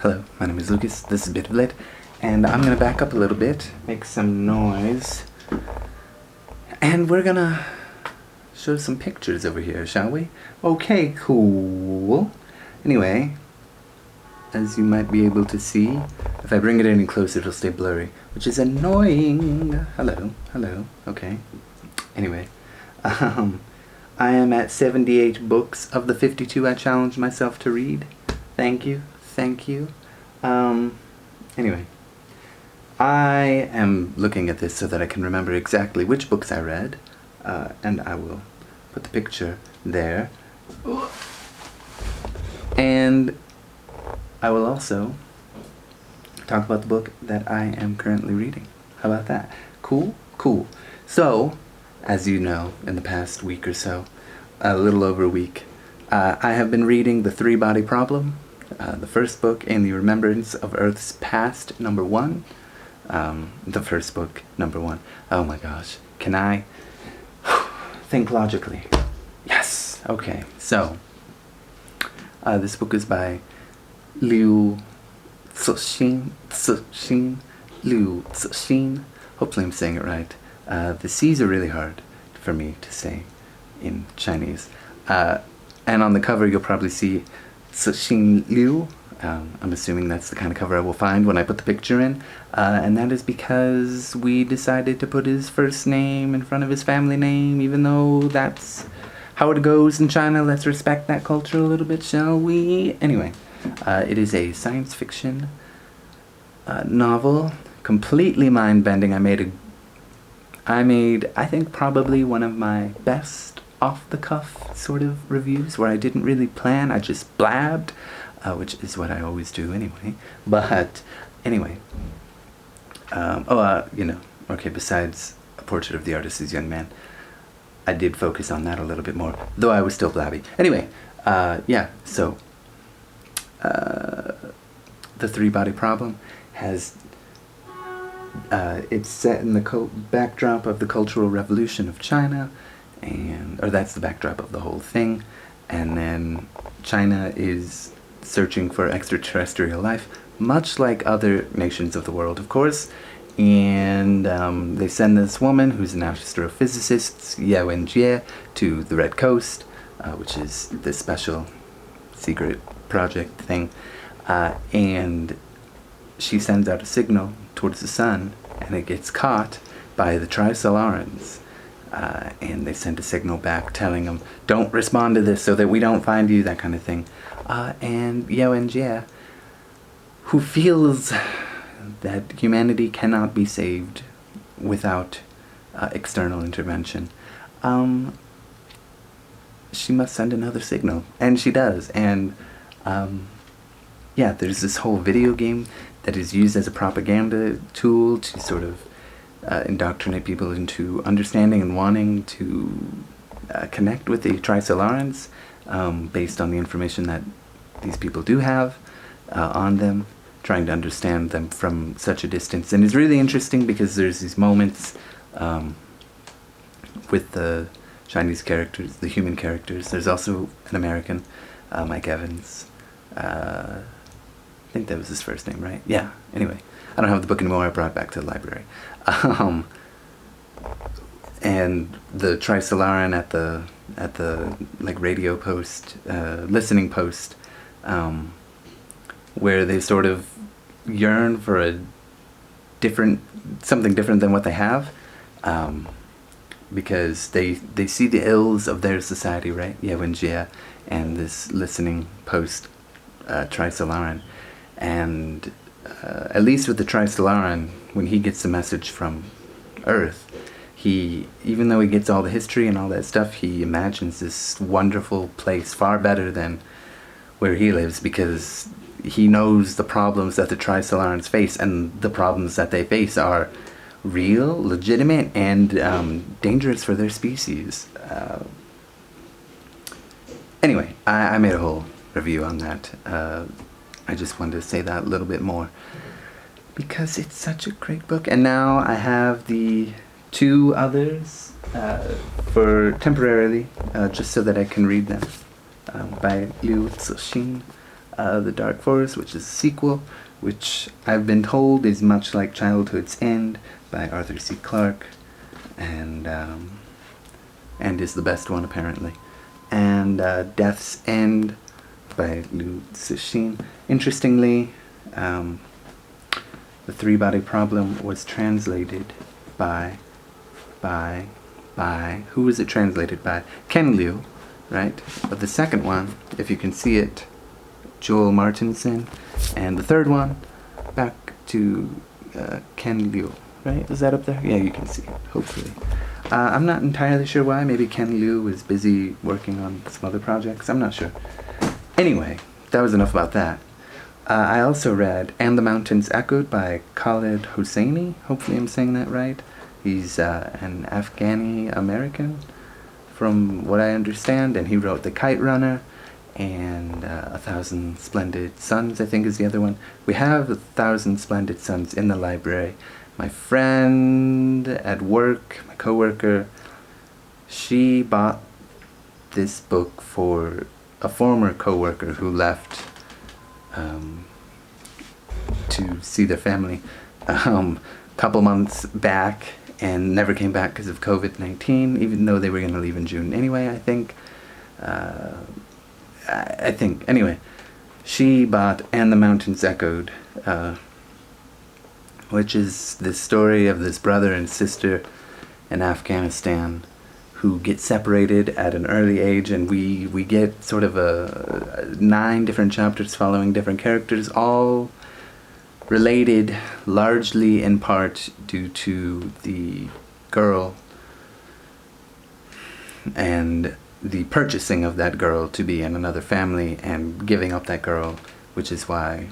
Hello, my name is Lucas, this is Bit of Lit, and I'm gonna back up a little bit, make some noise, and we're gonna show some pictures over here, shall we? Okay, cool. Anyway, as you might be able to see, if I bring it any closer it'll stay blurry, which is annoying. Hello, okay. Anyway, I am at 78 books of the 52 I challenged myself to read. Thank you. Anyway, I am looking at this so that I can remember exactly which books I read, and I will put the picture there. And I will also talk about the book that I am currently reading. How about that? Cool? Cool. So, as you know, in the past week or so, a little over a week, I have been reading The Three-Body Problem, the first book in the Remembrance of Earth's Past, number 1. The first book, number 1. Oh my gosh. Can I think logically? Yes. Okay. So, this book is by Leo Tolstoy. Hopefully I'm saying it right. The C's are really hard for me to say in Chinese. And on the cover you'll probably see Cixin Liu. I'm assuming that's the kind of cover I will find when I put the picture in. And that is because we decided to put his first name in front of his family name, even though that's how it goes in China. Let's respect that culture a little bit, shall we? Anyway, it is a science fiction novel, completely mind-bending. I made, I think, probably one of my best off-the-cuff sort of reviews, where I didn't really plan, I just blabbed, which is what I always do anyway. But, anyway, okay, besides A Portrait of the Artist's Young Man, I did focus on that a little bit more, though I was still blabby. Anyway, so, The Three-Body Problem has, it's set in the backdrop of the Cultural Revolution of China, or that's the backdrop of the whole thing, and then China is searching for extraterrestrial life, much like other nations of the world, of course, and they send this woman who's an astrophysicist, Yao Wenjie, to the Red Coast, which is this special secret project thing, and she sends out a signal towards the sun, and it gets caught by the Trisolarans. And they send a signal back telling them, don't respond to this so that we don't find you, that kind of thing. And Yao Wenjie, who feels that humanity cannot be saved without external intervention, she must send another signal. And she does. And there's this whole video game that is used as a propaganda tool to sort of indoctrinate people into understanding and wanting to connect with the Trisolarans, based on the information that these people do have on them, trying to understand them from such a distance. And it's really interesting because there's these moments with the Chinese characters, the human characters. There's also an American, Mike Evans. I think that was his first name, right? Yeah, anyway. I don't have the book anymore, I brought it back to the library. And the Trisolaran at the like radio post, listening post, where they sort of yearn for something different than what they have, because they see the ills of their society, right? Yeah, Wenjie and this listening post, Trisolaran, and at least with the Trisolaran, when he gets the message from Earth, even though he gets all the history and all that stuff, he imagines this wonderful place far better than where he lives, because he knows the problems that the Trisolarans face, and the problems that they face are real, legitimate, and dangerous for their species. Anyway, I made a whole review on that. I just wanted to say that a little bit more, because it's such a great book. And now I have the 2 others for temporarily, just so that I can read them, by Liu Cixin The Dark Forest, which is a sequel, which I've been told is much like Childhood's End by Arthur C. Clarke, and is the best one apparently. And Death's End by Liu Cixin. Interestingly, The Three-Body Problem was translated by who was it translated by? Ken Liu, right? But the second one, if you can see it, Joel Martinson, and the third one, back to Ken Liu, right? Is that up there? Yeah, you can see it, hopefully. I'm not entirely sure why. Maybe Ken Liu was busy working on some other projects. I'm not sure. Anyway, that was enough about that. I also read And the Mountains Echoed by Khaled Hosseini. Hopefully I'm saying that right. He's an Afghani-American, from what I understand, and he wrote The Kite Runner and 1,000 Splendid Suns, I think is the other one. We have 1,000 Splendid Suns in the library. My friend at work, my coworker, she bought this book for a former coworker who left to see their family a couple months back and never came back because of COVID-19, even though they were going to leave in June anyway, I think. Anyway, she bought And the Mountains Echoed, which is the story of this brother and sister in Afghanistan who get separated at an early age, and we get sort of a 9 different chapters following different characters, all related largely in part due to the girl and the purchasing of that girl to be in another family and giving up that girl, which is why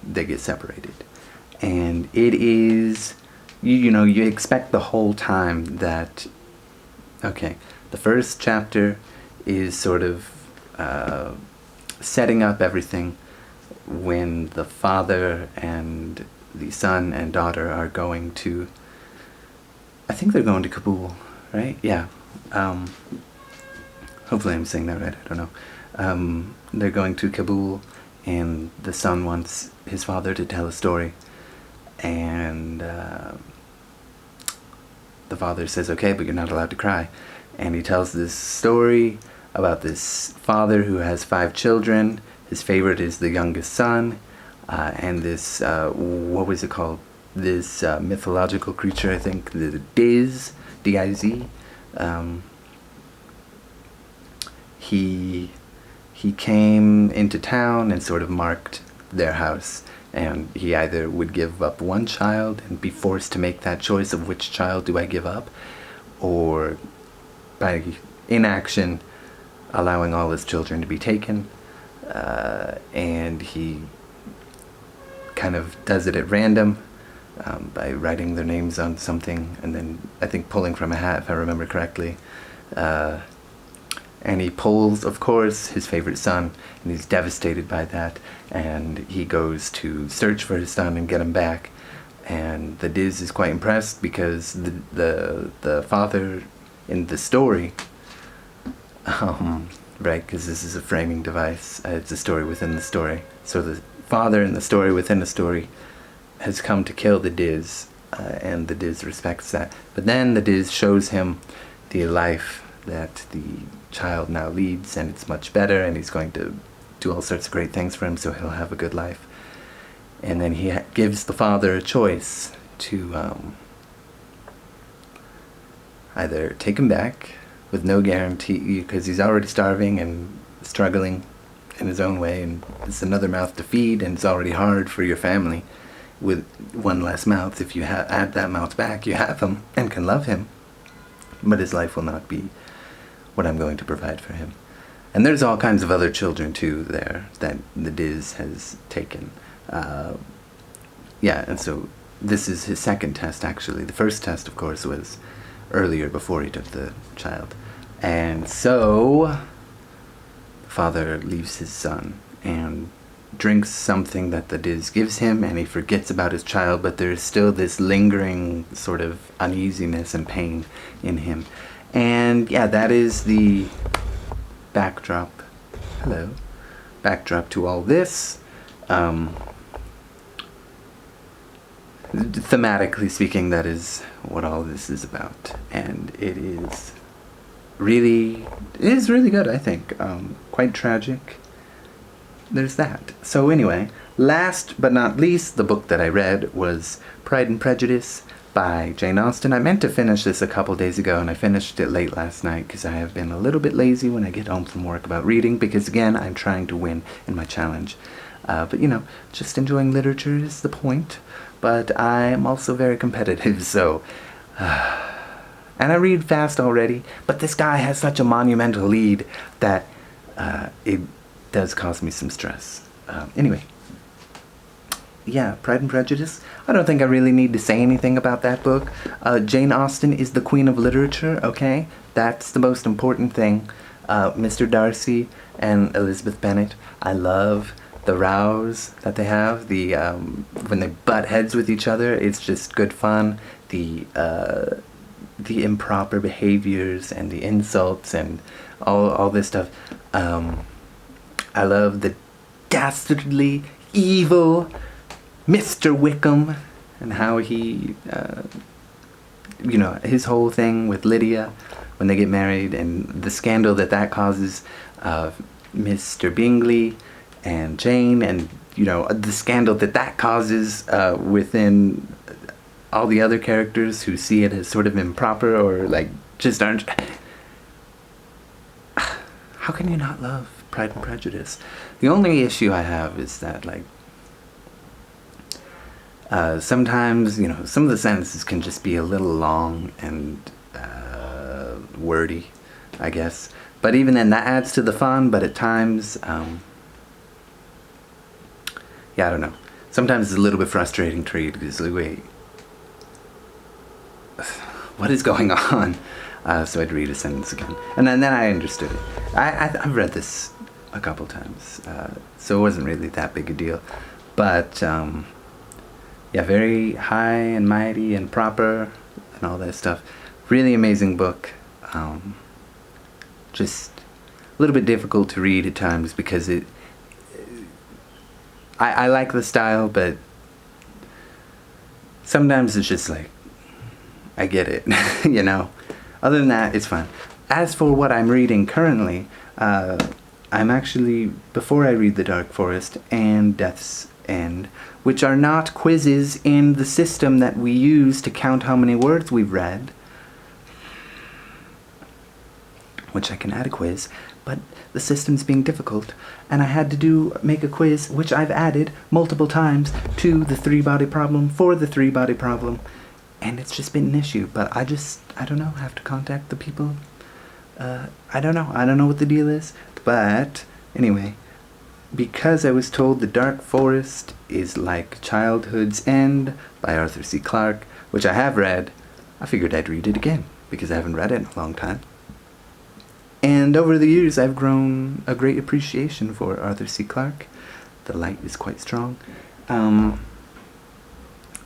they get separated. And it is, you expect the whole time that, okay, the first chapter is sort of setting up everything when the father and the son and daughter are going to, I think they're going to Kabul, right? Yeah. Hopefully I'm saying that right, I don't know. They're going to Kabul, and the son wants his father to tell a story, and the father says, okay, but you're not allowed to cry. And he tells this story about this father who has 5 children. His favorite is the youngest son, and this, what was it called? This mythological creature, I think, the Diz, D-I-Z. He came into town and sort of marked their house, and he either would give up one child and be forced to make that choice of which child do I give up, or by inaction allowing all his children to be taken, and he kind of does it at random by writing their names on something and then I think pulling from a hat, if I remember correctly. And he pulls, of course, his favorite son, and he's devastated by that, and he goes to search for his son and get him back. And the Diz is quite impressed because the father in the story, right, because this is a framing device, it's a story within the story. So the father in the story within the story has come to kill the Diz, and the Diz respects that. But then the Diz shows him the life that the child now leads, and it's much better, and he's going to do all sorts of great things for him, so he'll have a good life. And then he gives the father a choice to either take him back with no guarantee, because he's already starving and struggling in his own way, and it's another mouth to feed, and it's already hard for your family with one less mouth. If you add that mouth back, you have him and can love him, but his life will not be what I'm going to provide for him. And there's all kinds of other children too there that the Diz has taken. Yeah, and so this is his second test, actually. The first test, of course, was earlier before he took the child. And so the father leaves his son and drinks something that the Diz gives him, and he forgets about his child, but there's still this lingering sort of uneasiness and pain in him. And yeah, that is the backdrop backdrop to all this. Thematically speaking, that is what all this is about, and it is really good, I think. Quite tragic. There's that. So anyway, last but not least, the book that I read was Pride and Prejudice by Jane Austen. I meant to finish this a couple days ago, and I finished it late last night because I have been a little bit lazy when I get home from work about reading, because again, I'm trying to win in my challenge. But you know, just enjoying literature is the point. But I am also very competitive, so... and I read fast already, but this guy has such a monumental lead that it does cause me some stress. Anyway. Yeah, Pride and Prejudice. I don't think I really need to say anything about that book. Jane Austen is the queen of literature, okay? That's the most important thing. Mr. Darcy and Elizabeth Bennett. I love the rows that they have. When they butt heads with each other, it's just good fun. The improper behaviors and the insults and all this stuff. I love the dastardly, evil Mr. Wickham, and how he, you know, his whole thing with Lydia when they get married, and the scandal that causes Mr. Bingley and Jane, and, you know, the scandal that causes within all the other characters who see it as sort of improper or, like, just aren't... How can you not love Pride and Prejudice? The only issue I have is that, like, sometimes, you know, some of the sentences can just be a little long and wordy, I guess. But even then, that adds to the fun, but at times, yeah, I don't know. Sometimes it's a little bit frustrating to read, because, like, wait, what is going on? So I'd read a sentence again. And then I understood it. I've read this a couple times, so it wasn't really that big a deal. But, yeah, very high and mighty and proper and all that stuff. Really amazing book. Just a little bit difficult to read at times because I like the style, but sometimes it's just like, I get it, you know. Other than that, it's fine. As for what I'm reading currently, I'm actually, before I read The Dark Forest and Death's End, which are not quizzes in the system that we use to count how many words we've read, which I can add a quiz, but the system's being difficult, and I had to make a quiz, which I've added multiple times to the three-body problem for the three-body problem, and it's just been an issue. But I don't know, have to contact the people. I don't know what the deal is, but anyway, because I was told The Dark Forest is like Childhood's End by Arthur C. Clarke, which I have read, I figured I'd read it again, because I haven't read it in a long time. And over the years, I've grown a great appreciation for Arthur C. Clarke. The light is quite strong.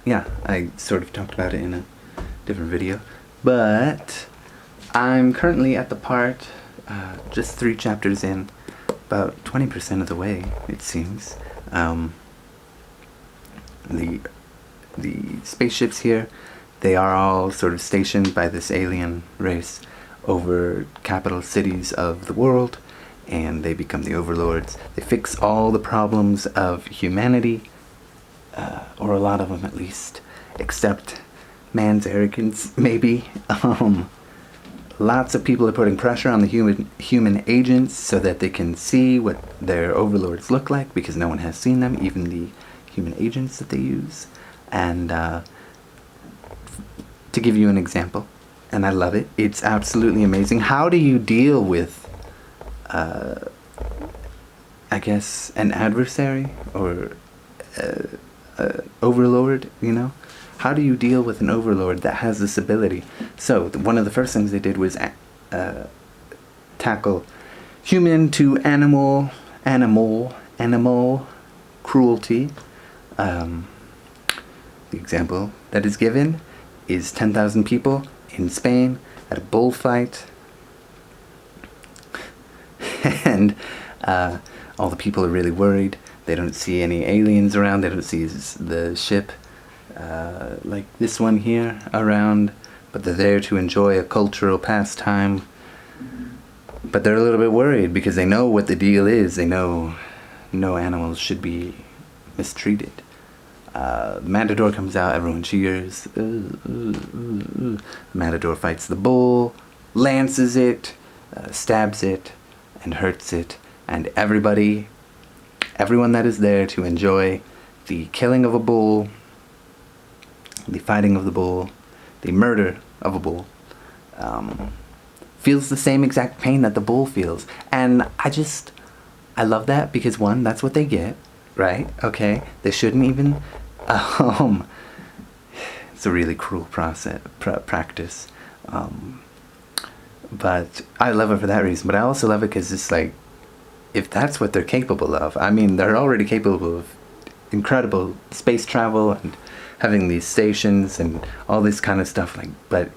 Yeah, I sort of talked about it in a different video. But I'm currently at the part, just 3 chapters in, about 20% of the way, it seems. The spaceships here, they are all sort of stationed by this alien race over capital cities of the world, and they become the overlords. They fix all the problems of humanity, or a lot of them at least, except man's arrogance, maybe. Lots of people are putting pressure on the human agents so that they can see what their overlords look like, because no one has seen them, even the human agents that they use. And to give you an example, and I love it, it's absolutely amazing. How do you deal with, I guess, an adversary or overlord, you know? How do you deal with an overlord that has this ability? So, one of the first things they did was tackle human to animal cruelty. The example that is given is 10,000 people in Spain at a bullfight. And all the people are really worried. They don't see any aliens around. They don't see the ship like this one here around. But they're there to enjoy a cultural pastime. But they're a little bit worried because they know what the deal is. They know no animals should be mistreated. The matador comes out, everyone cheers. The matador fights the bull, lances it, stabs it, and hurts it. And everyone that is there to enjoy the killing of a bull, the fighting of the bull, the murder of a bull, feels the same exact pain that the bull feels. And I love that because, one, that's what they get, right? Okay, they shouldn't even, it's a really cruel practice. But I love it for that reason. But I also love it because it's like, if that's what they're capable of, I mean, they're already capable of incredible space travel and having these stations and all this kind of stuff. But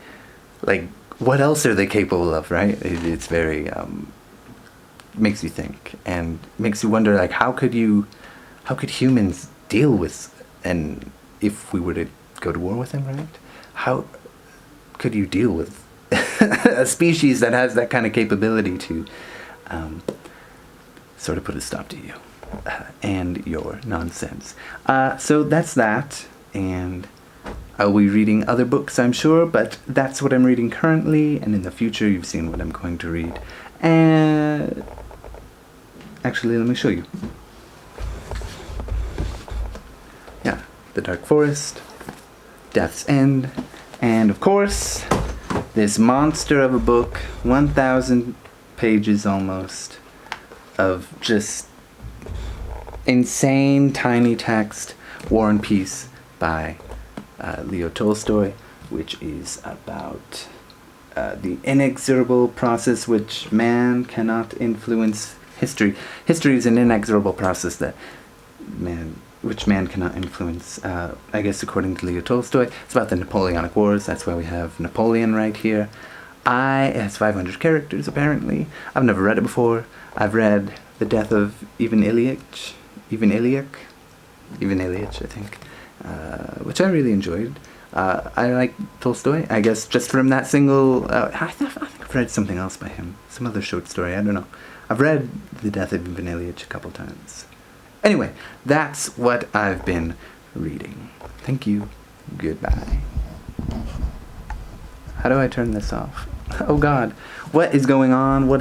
what else are they capable of, right? It's very, makes you think and makes you wonder, like, how could humans deal with, and if we were to go to war with them, right? How could you deal with a species that has that kind of capability to sort of put a stop to you and your nonsense? So that's that, and I'll be reading other books, I'm sure, but that's what I'm reading currently, and in the future you've seen what I'm going to read. And actually, let me show you. Yeah, The Dark Forest, Death's End, and of course, this monster of a book, 1,000 pages almost, of just insane tiny text, War and Peace by Leo Tolstoy, which is about the inexorable process which man cannot influence. History is an inexorable process which man cannot influence. I guess according to Leo Tolstoy, it's about the Napoleonic Wars. That's why we have Napoleon right here. It has 500 characters apparently. I've never read it before. I've read The Death of Ivan Ilyich, I think, which I really enjoyed. I like Tolstoy, I guess, just from that single. I think I've read something else by him, some other short story. I don't know. I've read The Death of Ivan Ilyich a couple times. Anyway, that's what I've been reading. Thank you. Goodbye. How do I turn this off? Oh God, what is going on? What is